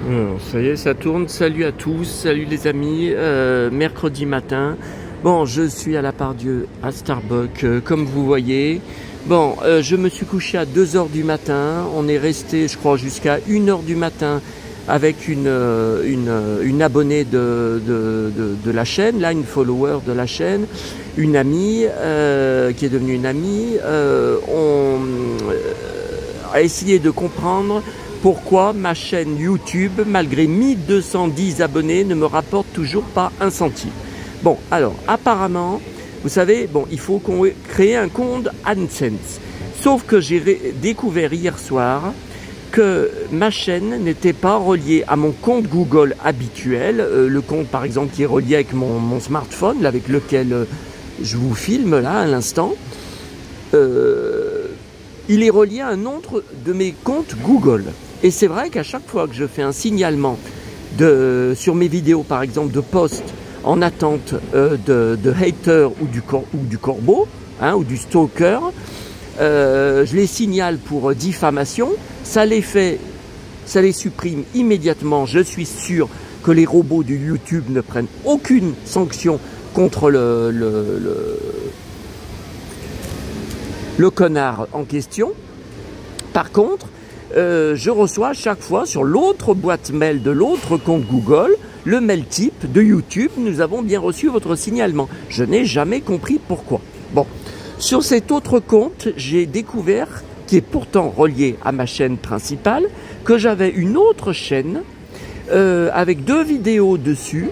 Alors, ça y est, ça tourne. Salut à tous, salut les amis. Mercredi matin. Bon, je suis à la Pardieu, à Starbucks, comme vous voyez. Bon, je me suis couché à 2 h du matin. On est resté, je crois, jusqu'à 1 h du matin avec une abonnée de la chaîne, là, une follower de la chaîne, une amie, qui est devenue une amie. On a essayé de comprendre pourquoi ma chaîne YouTube, malgré 1210 abonnés, ne me rapporte toujours pas un centime. Bon, alors, apparemment, vous savez, bon, il faut qu'on crée un compte AdSense. Sauf que j'ai découvert hier soir que ma chaîne n'était pas reliée à mon compte Google habituel, le compte par exemple qui est relié avec mon smartphone, là, avec lequel je vous filme là à l'instant. Il est relié à un autre de mes comptes Google. Et c'est vrai qu'à chaque fois que je fais un signalement sur mes vidéos, par exemple, de posts en attente de haters ou du corbeau, hein, ou du stalker, je les signale pour diffamation, ça les supprime immédiatement. Je suis sûr que les robots du YouTube ne prennent aucune sanction contre le connard en question. Par contre, je reçois à chaque fois sur l'autre boîte mail de l'autre compte Google le mail type de YouTube: nous avons bien reçu votre signalement. Je n'ai jamais compris pourquoi. Bon, sur cet autre compte, j'ai découvert, qui est pourtant relié à ma chaîne principale, que j'avais une autre chaîne avec 2 vidéos dessus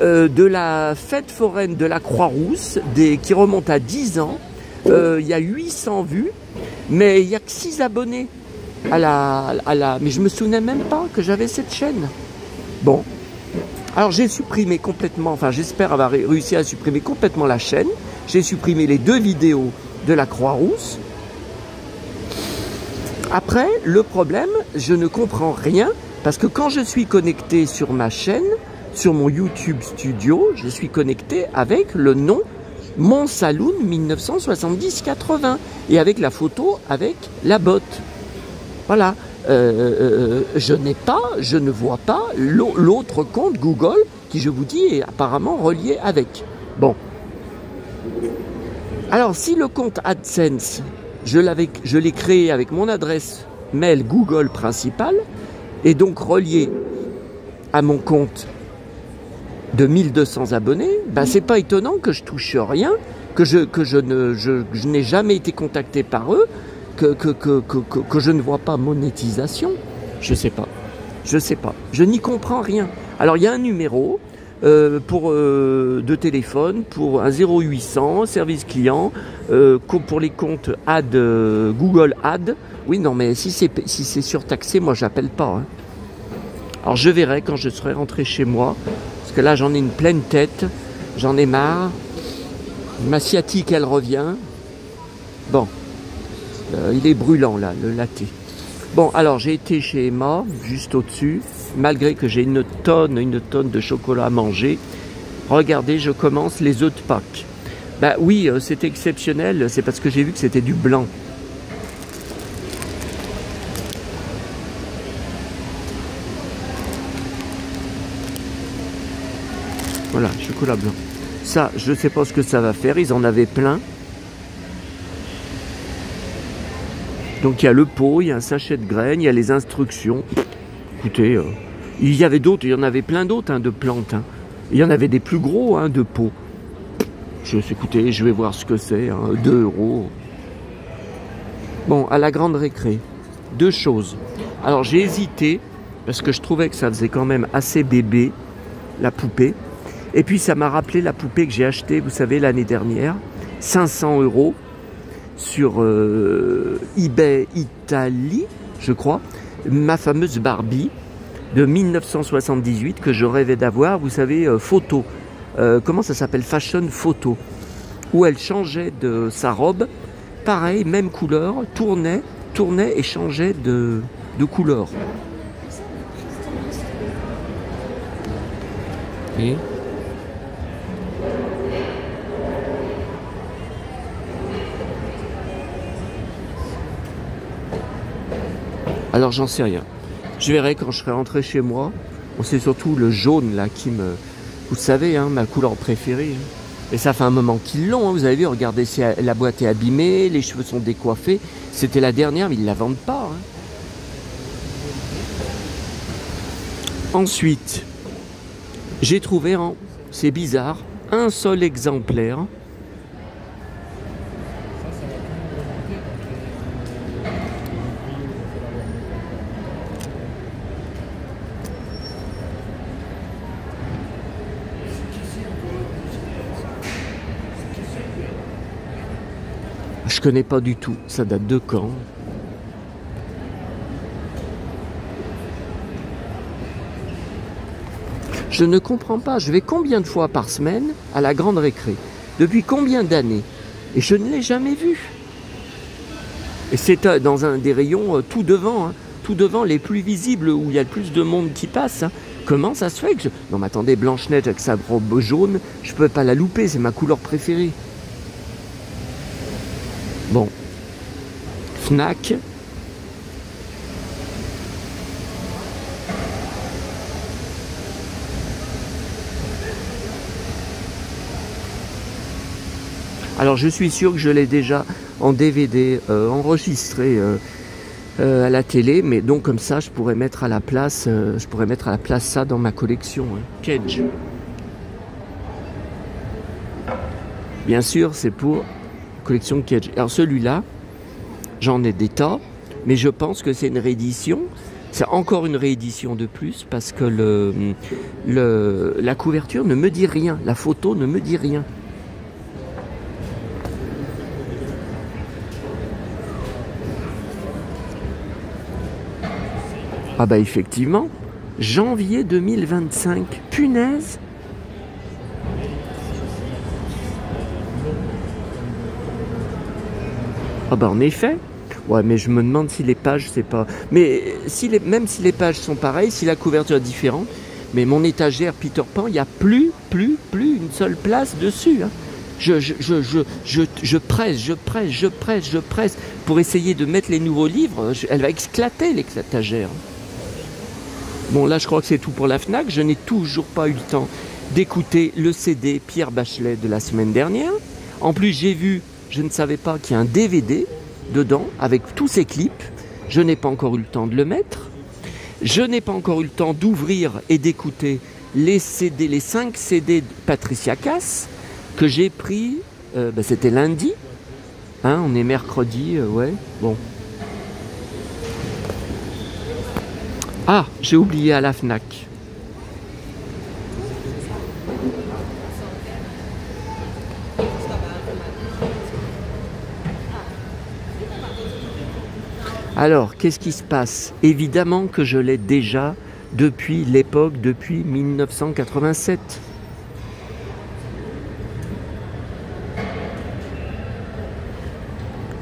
de la fête foraine de la Croix-Rousse qui remonte à 10 ans. Il y a 800 vues, mais il n'y a que 6 abonnés mais je me souvenais même pas que j'avais cette chaîne. Bon, alors j'ai supprimé complètement, enfin j'espère avoir réussi à supprimer complètement la chaîne. J'ai supprimé les 2 vidéos de la Croix-Rousse. Après, le problème, je ne comprends rien, parce que quand je suis connecté sur ma chaîne, sur mon YouTube Studio, je suis connecté avec le nom Mon Saloon 1970-80 et avec la photo avec la botte. Voilà, je ne vois pas l'autre compte Google qui, je vous dis, est apparemment relié avec. Bon. Alors, si le compte AdSense, je l'ai créé avec mon adresse mail Google principale et donc relié à mon compte de 1200 abonnés, ben c'est pas étonnant que je touche rien, que je n'ai jamais été contacté par eux, que je ne vois pas monétisation. Je sais pas. Je n'y comprends rien. Alors il y a un numéro de téléphone pour un 0800 service client pour les comptes Google Ad. Oui, non, mais si c'est surtaxé, moi j'appelle pas. Hein. Alors je verrai quand je serai rentré chez moi, parce que là j'en ai une pleine tête, j'en ai marre. Ma sciatique elle revient. Bon. Il est brûlant là, le latte. Bon, alors j'ai été chez Emma, juste au-dessus, malgré que j'ai une tonne de chocolat à manger. Regardez, je commence les œufs de Pâques. Bah oui, c'est exceptionnel, c'est parce que j'ai vu que c'était du blanc. Voilà, chocolat blanc. Ça, je ne sais pas ce que ça va faire, ils en avaient plein. Donc il y a le pot, il y a un sachet de graines, il y a les instructions. Écoutez, il y avait d'autres, il y en avait plein d'autres hein, de plantes. Hein. Il y en avait des plus gros hein, de pots. Écoutez, je vais voir ce que c'est, hein, 2 €. Bon, à la grande récré, 2 choses. Alors j'ai hésité, parce que je trouvais que ça faisait quand même assez bébé, la poupée. Et puis ça m'a rappelé la poupée que j'ai achetée, vous savez, l'année dernière, 500 € sur eBay Italie, je crois, ma fameuse Barbie de 1978 que je rêvais d'avoir, vous savez, photo. Comment ça s'appelle? Fashion photo. Où elle changeait de sa robe, pareil, même couleur, tournait et changeait de couleur. Et alors j'en sais rien. Je verrai quand je serai rentré chez moi. Bon, c'est surtout le jaune là qui me... Vous savez, hein, ma couleur préférée. Hein. Et ça fait un moment qu'ils l'ont. Hein. Vous avez vu, regardez, la boîte est abîmée, les cheveux sont décoiffés. C'était la dernière, mais ils ne la vendent pas. Hein. Ensuite, j'ai trouvé, hein, c'est bizarre, un seul exemplaire. Je connais pas du tout, ça date de quand? Je ne comprends pas, je vais combien de fois par semaine à la grande récré? Depuis combien d'années? Et je ne l'ai jamais vu. Et c'est dans un des rayons tout devant, hein, tout devant, les plus visibles, où il y a le plus de monde qui passe. Hein. Comment ça se fait que je... Non mais attendez, Blanche-Neige avec sa robe jaune, je peux pas la louper, c'est ma couleur préférée. Bon, Fnac. Alors je suis sûr que je l'ai déjà en DVD enregistré à la télé, mais donc comme ça je pourrais mettre à la place, ça dans ma collection. Hein. Cage. Bien sûr, c'est pour collection Cage. Alors celui-là, j'en ai des tas, mais je pense que c'est une réédition. C'est encore une réédition de plus parce que la couverture ne me dit rien, la photo ne me dit rien. Ah bah effectivement, janvier 2025, punaise. Ah bah en effet. Ouais, mais je me demande si les pages, c'est pas... Mais même si les pages sont pareilles, si la couverture est différente, mais mon étagère Peter Pan, il n'y a plus une seule place dessus. Hein. Je presse pour essayer de mettre les nouveaux livres. Elle va éclater l'étagère. Bon, là, je crois que c'est tout pour la Fnac. Je n'ai toujours pas eu le temps d'écouter le CD Pierre Bachelet de la semaine dernière. En plus, j'ai vu, je ne savais pas qu'il y a un DVD dedans avec tous ces clips. Je n'ai pas encore eu le temps de le mettre. Je n'ai pas encore eu le temps d'ouvrir et d'écouter les 5 CD de Patricia Cass que j'ai pris, c'était lundi. Hein, on est mercredi, ouais, bon. Ah, j'ai oublié à la Fnac. Alors, qu'est-ce qui se passe? Évidemment que je l'ai déjà depuis l'époque, depuis 1987.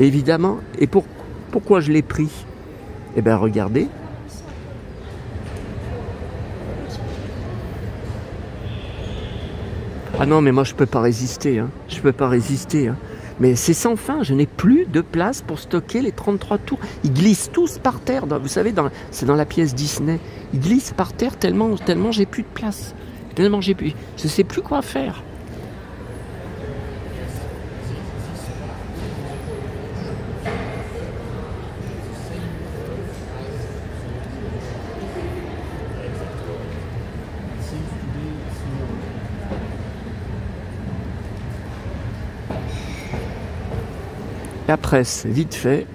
Évidemment. Et pourquoi je l'ai pris? Eh bien, regardez. Ah non, mais moi, je peux pas résister. Hein. Je peux pas résister. Hein. Mais c'est sans fin. Je n'ai plus de place pour stocker les 33 tours. Ils glissent tous par terre. Vous savez, c'est dans la pièce Disney. Ils glissent par terre tellement j'ai plus de place. Tellement j'ai plus... Je sais plus quoi faire. La presse, vite fait.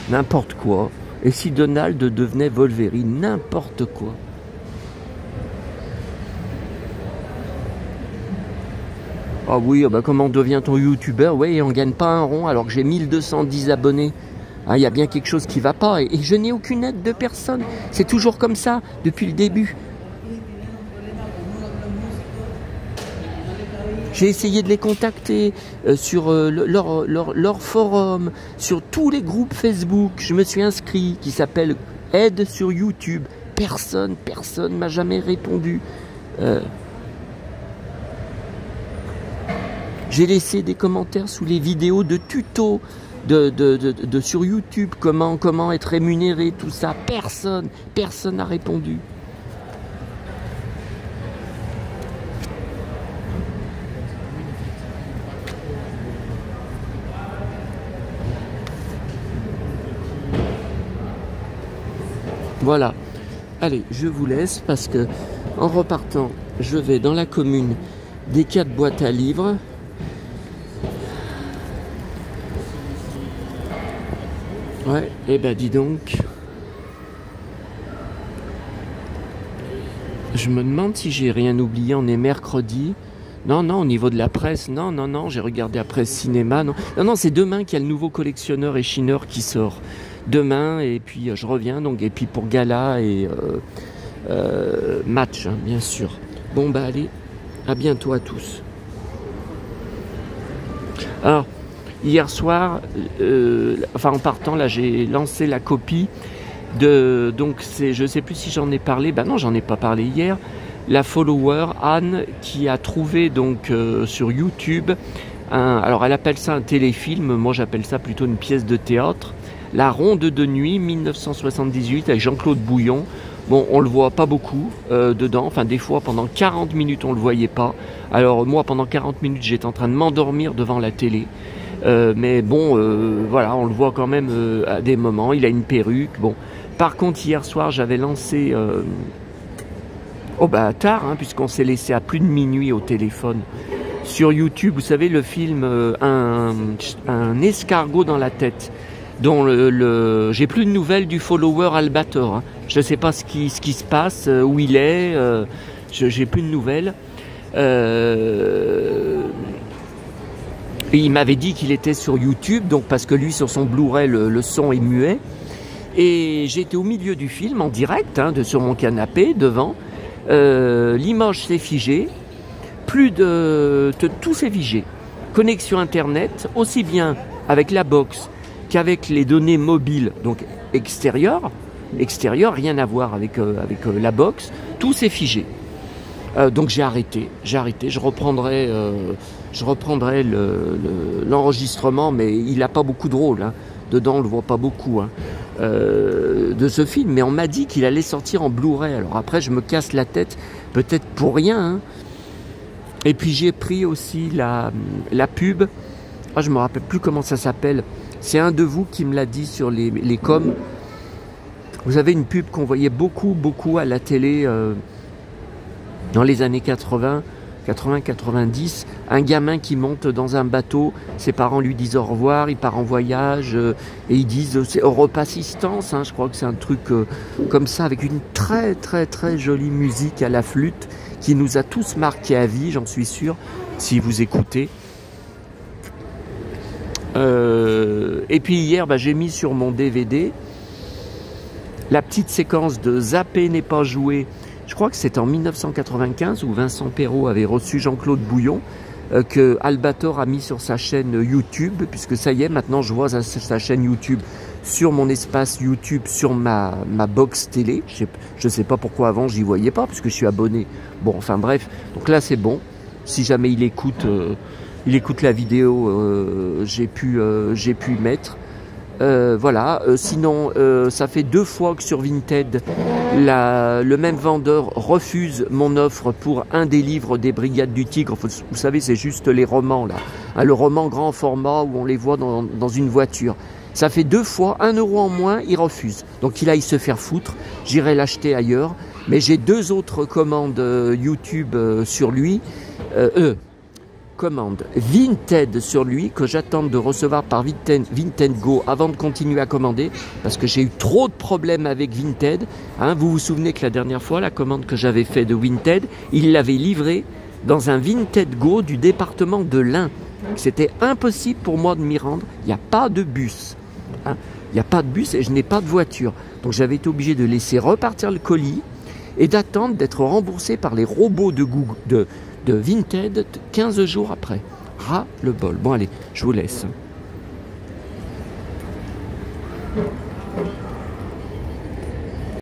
N'importe quoi. Et si Donald devenait Wolverine, n'importe quoi. Ah oui, bah comment devient-on youtubeur? Oui, on gagne pas un rond alors que j'ai 1210 abonnés. Ah, il y a bien quelque chose qui va pas. Et je n'ai aucune aide de personne. C'est toujours comme ça, depuis le début. J'ai essayé de les contacter sur leur forum, sur tous les groupes Facebook. Je me suis inscrit, qui s'appelle Aide sur YouTube. Personne m'a jamais répondu. J'ai laissé des commentaires sous les vidéos de tutos sur YouTube, comment être rémunéré, tout ça. Personne n'a répondu. Voilà. Allez, je vous laisse parce que en repartant, je vais dans la commune des 4 boîtes à livres. Ouais, et ben dis donc. Je me demande si j'ai rien oublié, on est mercredi. Non, au niveau de la presse, non, j'ai regardé la presse cinéma. Non, c'est demain qu'il y a le nouveau collectionneur et chineur qui sort. Demain, et puis je reviens, donc, et puis pour gala et match, hein, bien sûr. Bon, bah allez, à bientôt à tous. Alors, hier soir, en partant, là, j'ai lancé la copie de, donc je sais plus si j'en ai parlé, non, j'en ai pas parlé hier, la follower Anne qui a trouvé donc sur YouTube, alors elle appelle ça un téléfilm, moi j'appelle ça plutôt une pièce de théâtre, La Ronde de Nuit 1978 avec Jean-Claude Bouillon. Bon, on le voit pas beaucoup dedans, enfin des fois pendant 40 minutes on le voyait pas. Alors moi pendant 40 minutes j'étais en train de m'endormir devant la télé. Mais bon, voilà, on le voit quand même à des moments, il a une perruque. Bon, par contre hier soir j'avais lancé, tard, hein, puisqu'on s'est laissé à plus de minuit au téléphone, sur YouTube, vous savez le film un escargot dans la tête, dont j'ai plus de nouvelles du follower Albator, hein. Je ne sais pas ce qui se passe, où il est, j'ai plus de nouvelles. Et il m'avait dit qu'il était sur YouTube, donc parce que lui sur son Blu-ray le son est muet. Et j'étais au milieu du film en direct, hein, sur mon canapé devant. L'image s'est figée, tout s'est figé. Connexion internet, aussi bien avec la box qu'avec les données mobiles, donc extérieures, rien à voir avec la box, tout s'est figé. Donc j'ai arrêté, je reprendrai l'enregistrement, mais il n'a pas beaucoup de rôle, hein. Dedans on le voit pas beaucoup, hein, de ce film, mais on m'a dit qu'il allait sortir en Blu-ray, alors après je me casse la tête, peut-être pour rien, hein. Et puis j'ai pris aussi la pub, je me rappelle plus comment ça s'appelle, c'est un de vous qui me l'a dit sur les coms. Vous avez une pub qu'on voyait beaucoup à la télé dans les années 80-90, un gamin qui monte dans un bateau, ses parents lui disent au revoir, il part en voyage, et ils disent c'est Europe Assistance, hein, je crois que c'est un truc comme ça, avec une très jolie musique à la flûte, qui nous a tous marqués à vie, j'en suis sûr, si vous écoutez. Et puis hier, j'ai mis sur mon DVD la petite séquence de Zappé n'est pas joué. Je crois que c'est en 1995 où Vincent Perrault avait reçu Jean-Claude Bouillon, que Albator a mis sur sa chaîne YouTube, puisque ça y est, maintenant je vois sa chaîne YouTube sur mon espace YouTube, sur ma box télé. Je sais pas pourquoi avant j'y voyais pas, puisque je suis abonné. Bon, enfin bref, donc là c'est bon. Si jamais il écoute la vidéo, j'ai pu y mettre. Voilà, sinon ça fait 2 fois que sur Vinted le même vendeur refuse mon offre pour un des livres des Brigades du Tigre. Vous savez, c'est juste les romans là, hein, le roman grand format où on les voit dans une voiture. Ça fait 2 fois, 1 euro en moins, il refuse. Donc il aille se faire foutre, j'irai l'acheter ailleurs. Mais j'ai 2 autres commandes YouTube sur lui, commande Vinted sur lui, que j'attends de recevoir par Vinted Go avant de continuer à commander, parce que j'ai eu trop de problèmes avec Vinted, hein. Vous vous souvenez que la dernière fois, la commande que j'avais fait de Vinted, il l'avait livrée dans un Vinted Go du département de l'Ain. C'était impossible pour moi de m'y rendre, il n'y a pas de bus, hein. Il n'y a pas de bus et je n'ai pas de voiture, donc j'avais été obligé de laisser repartir le colis et d'attendre d'être remboursé par les robots de de Vinted 15 jours après. Ras le bol. Bon allez, je vous laisse.